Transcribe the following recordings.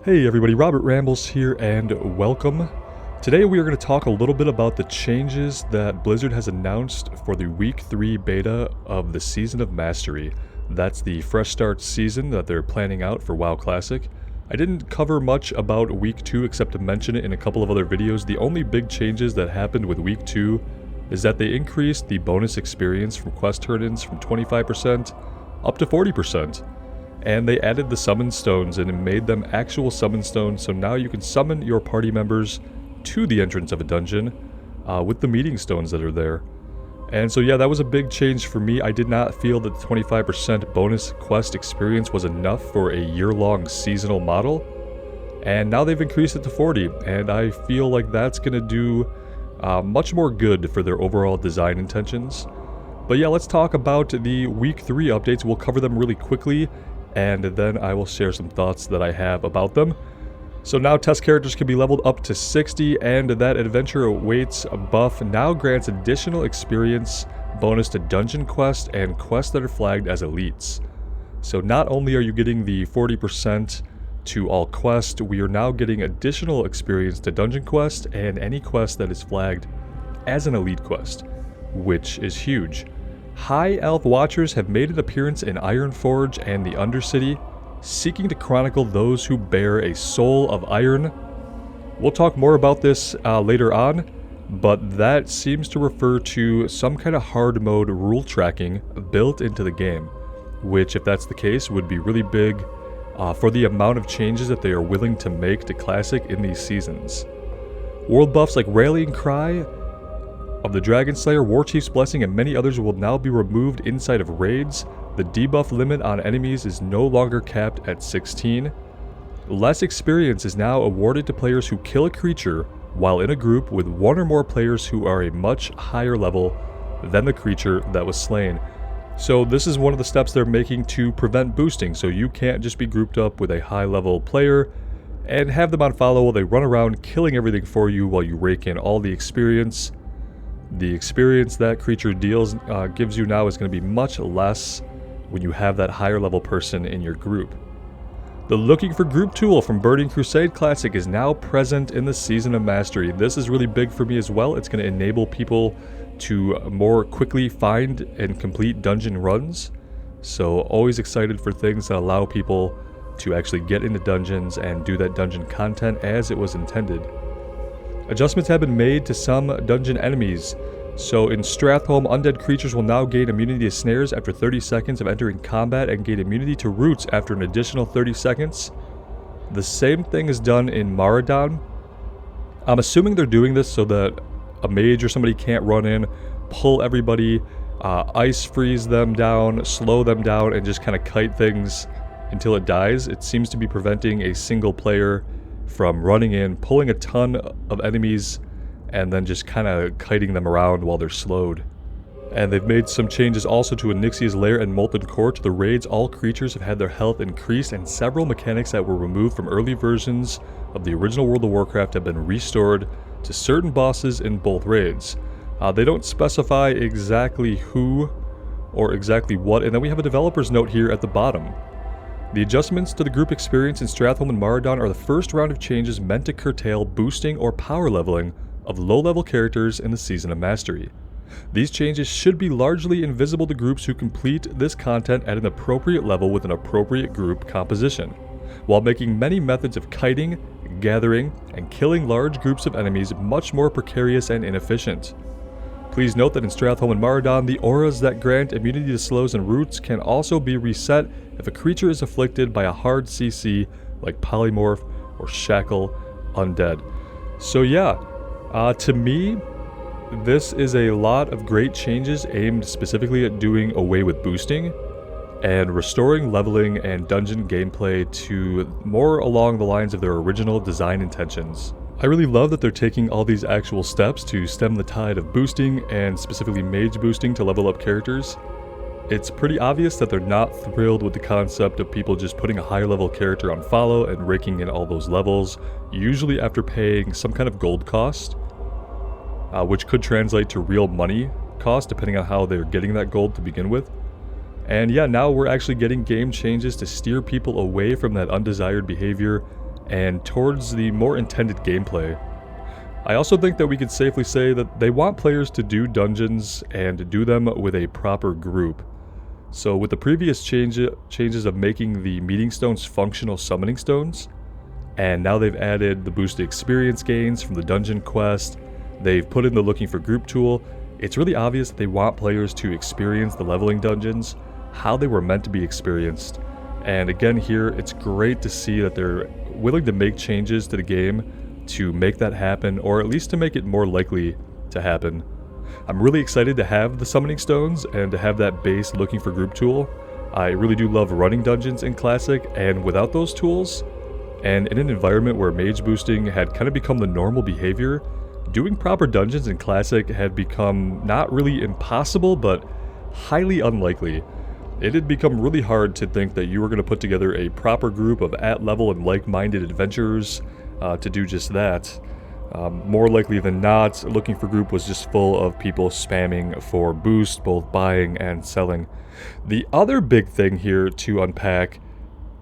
Hey everybody, Robert Rambles here and welcome. Today we are going to talk a little bit about the changes that Blizzard has announced for the Week 3 beta of the Season of Mastery. That's the fresh start season that they're planning out for WoW Classic. I didn't cover much about Week 2 except to mention it in a couple of other videos. The only big changes that happened with Week 2 is that they increased the bonus experience from quest turn-ins from 25% up to 40%. And they added the summon stones and made them actual summon stones, so now you can summon your party members to the entrance of a dungeon with the meeting stones that are there. And so yeah, that was a big change for me. I did not feel that the 25% bonus quest experience was enough for a year-long seasonal model, and now they've increased it to 40, and I feel like that's going to do much more good for their overall design intentions. But yeah, let's talk about the Week 3 updates. We'll cover them really quickly, and then I will share some thoughts that I have about them. So now test characters can be leveled up to 60, and that Adventure Awaits buff now grants additional experience bonus to dungeon quests and quests that are flagged as elites. So not only are you getting the 40% to all quests, we are now getting additional experience to dungeon quest and any quest that is flagged as an elite quest, which is huge. High Elf Watchers have made an appearance in Ironforge and the Undercity, seeking to chronicle those who bear a soul of iron. We'll talk more about this later on, but that seems to refer to some kind of hard mode rule tracking built into the game, which, if that's the case, would be really big for the amount of changes that they are willing to make to Classic in these seasons. World buffs like Rallying Cry of the Dragon Slayer, Warchief's Blessing, and many others will now be removed inside of raids. The debuff limit on enemies is no longer capped at 16. Less experience is now awarded to players who kill a creature while in a group with one or more players who are a much higher level than the creature that was slain. So this is one of the steps they're making to prevent boosting, so you can't just be grouped up with a high level player and have them on follow while they run around killing everything for you while you rake in all the experience. The experience that creature deals gives you now is going to be much less when you have that higher level person in your group. The Looking for Group tool from Burning Crusade Classic is now present in the Season of Mastery. This is really big for me as well. It's going to enable people to more quickly find and complete dungeon runs. So always excited for things that allow people to actually get into dungeons and do that dungeon content as it was intended. Adjustments have been made to some dungeon enemies. So in Stratholme, undead creatures will now gain immunity to snares after 30 seconds of entering combat and gain immunity to roots after an additional 30 seconds. The same thing is done in Maraudon. I'm assuming they're doing this so that a mage or somebody can't run in, pull everybody, ice freeze them down, slow them down, and just kind of kite things until it dies. It seems to be preventing a single player from running in, pulling a ton of enemies, and then just kind of kiting them around while they're slowed. And they've made some changes also to Onyxia's Lair and Molten Core. To the raids, all creatures have had their health increased, and several mechanics that were removed from early versions of the original World of Warcraft have been restored to certain bosses in both raids. They don't specify exactly who or exactly what, and then we have a developer's note here at the bottom. The adjustments to the group experience in Stratholme and Maraudon are the first round of changes meant to curtail boosting or power leveling of low-level characters in the Season of Mastery. These changes should be largely invisible to groups who complete this content at an appropriate level with an appropriate group composition, while making many methods of kiting, gathering, and killing large groups of enemies much more precarious and inefficient. Please note that in Stratholme and Maraudon, the auras that grant immunity to slows and roots can also be reset if a creature is afflicted by a hard CC like Polymorph or Shackle Undead. So yeah, to me, this is a lot of great changes aimed specifically at doing away with boosting and restoring leveling and dungeon gameplay to more along the lines of their original design intentions. I really love that they're taking all these actual steps to stem the tide of boosting, and specifically mage boosting to level up characters. It's pretty obvious that they're not thrilled with the concept of people just putting a higher level character on follow and raking in all those levels, usually after paying some kind of gold cost, which could translate to real money cost depending on how they're getting that gold to begin with. And yeah, now we're actually getting game changes to steer people away from that undesired behavior and towards the more intended gameplay. I also think that we could safely say that they want players to do dungeons and do them with a proper group. So with the previous changes of making the meeting stones functional summoning stones, and now they've added the boosted experience gains from the dungeon quest, they've put in the looking for group tool, it's really obvious that they want players to experience the leveling dungeons how they were meant to be experienced. And again here, it's great to see that they're willing to make changes to the game to make that happen, or at least to make it more likely to happen. I'm really excited to have the summoning stones and to have that base looking for group tool. I really do love running dungeons in Classic, and without those tools, and in an environment where mage boosting had kind of become the normal behavior, doing proper dungeons in Classic had become not really impossible, but highly unlikely. It had become really hard to think that you were going to put together a proper group of at-level and like-minded adventurers to do just that. More likely than not, looking for group was just full of people spamming for boost, both buying and selling. The other big thing here to unpack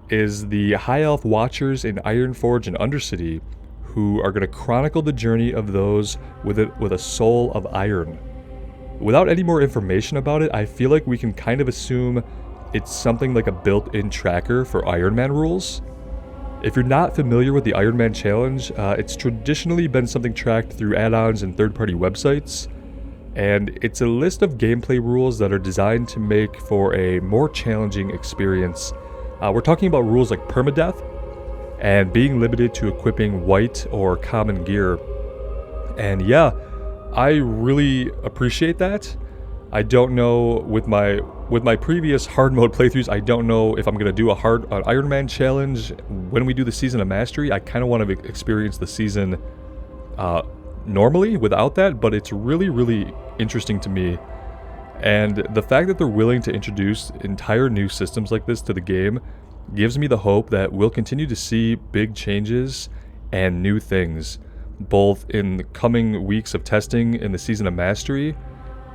is the High Elf Watchers in Ironforge and Undercity, who are going to chronicle the journey of those with a soul of iron. Without any more information about it, I feel like we can kind of assume it's something like a built-in tracker for Ironman rules. If you're not familiar with the Ironman challenge, it's traditionally been something tracked through add-ons and third-party websites, and it's a list of gameplay rules that are designed to make for a more challenging experience. We're talking about rules like permadeath, and being limited to equipping white or common gear. And yeah, I really appreciate that. I don't know, with my previous hard mode playthroughs, I don't know if I'm going to do an Ironman challenge when we do the Season of Mastery. I kind of want to experience the season normally without that, but it's really, really interesting to me. And the fact that they're willing to introduce entire new systems like this to the game gives me the hope that we'll continue to see big changes and new things, both in the coming weeks of testing in the Season of Mastery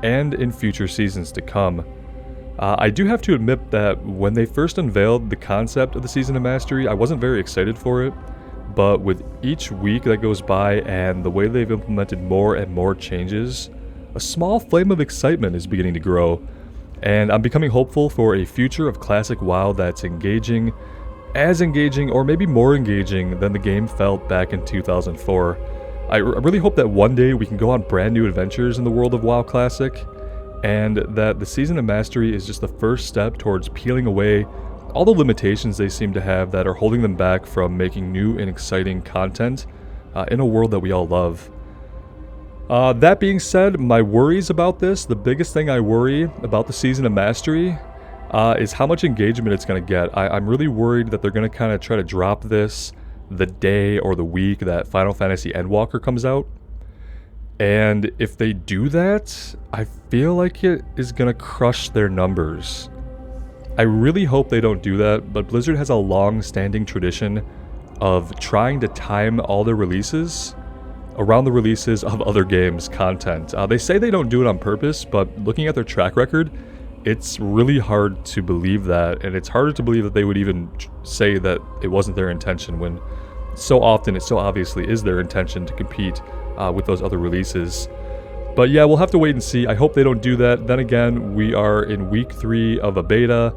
and in future seasons to come. I do have to admit that when they first unveiled the concept of the Season of Mastery, I wasn't very excited for it, but with each week that goes by and the way they've implemented more and more changes, a small flame of excitement is beginning to grow, and I'm becoming hopeful for a future of Classic WoW that's engaging, or maybe more engaging than the game felt back in 2004. I really hope that one day we can go on brand new adventures in the world of WoW Classic, and that the Season of Mastery is just the first step towards peeling away all the limitations they seem to have that are holding them back from making new and exciting content in a world that we all love. That being said, my worries about this, the biggest thing I worry about the Season of Mastery is how much engagement it's going to get. I'm really worried that they're going to kind of try to drop this the day or the week that Final Fantasy Endwalker comes out. And if they do that, I feel like it is going to crush their numbers. I really hope they don't do that, but Blizzard has a long-standing tradition of trying to time all their releases around the releases of other games' content. They say they don't do it on purpose, but looking at their track record, it's really hard to believe that, and it's harder to believe that they would even say that it wasn't their intention when so often it so obviously is their intention to compete with those other releases. But yeah, we'll have to wait and see. I hope they don't do that. Then again, we are in week 3 of a beta.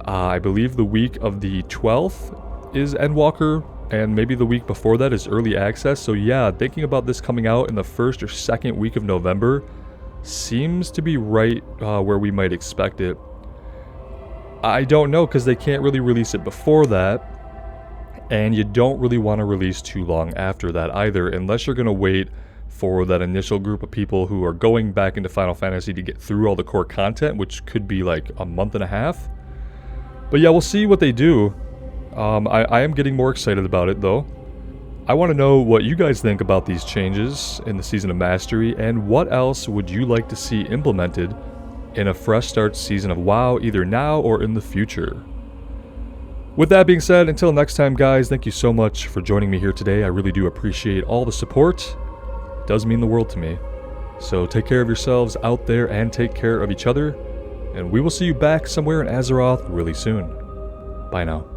I believe the week of the 12th is Endwalker, and maybe the week before that is early access. So yeah, thinking about this coming out in the first or second week of November seems to be right where we might expect it. I don't know, because they can't really release it before that, and you don't really want to release too long after that either, unless you're going to wait for that initial group of people who are going back into Final Fantasy to get through all the core content, which could be like a month and a half. But yeah, we'll see what they do. I am getting more excited about it though. I want to know what you guys think about these changes in the Season of Mastery, and what else would you like to see implemented in a fresh start season of WoW, either now or in the future. With that being said, until next time guys, thank you so much for joining me here today. I really do appreciate all the support. It does mean the world to me. So take care of yourselves out there and take care of each other, and we will see you back somewhere in Azeroth really soon. Bye now.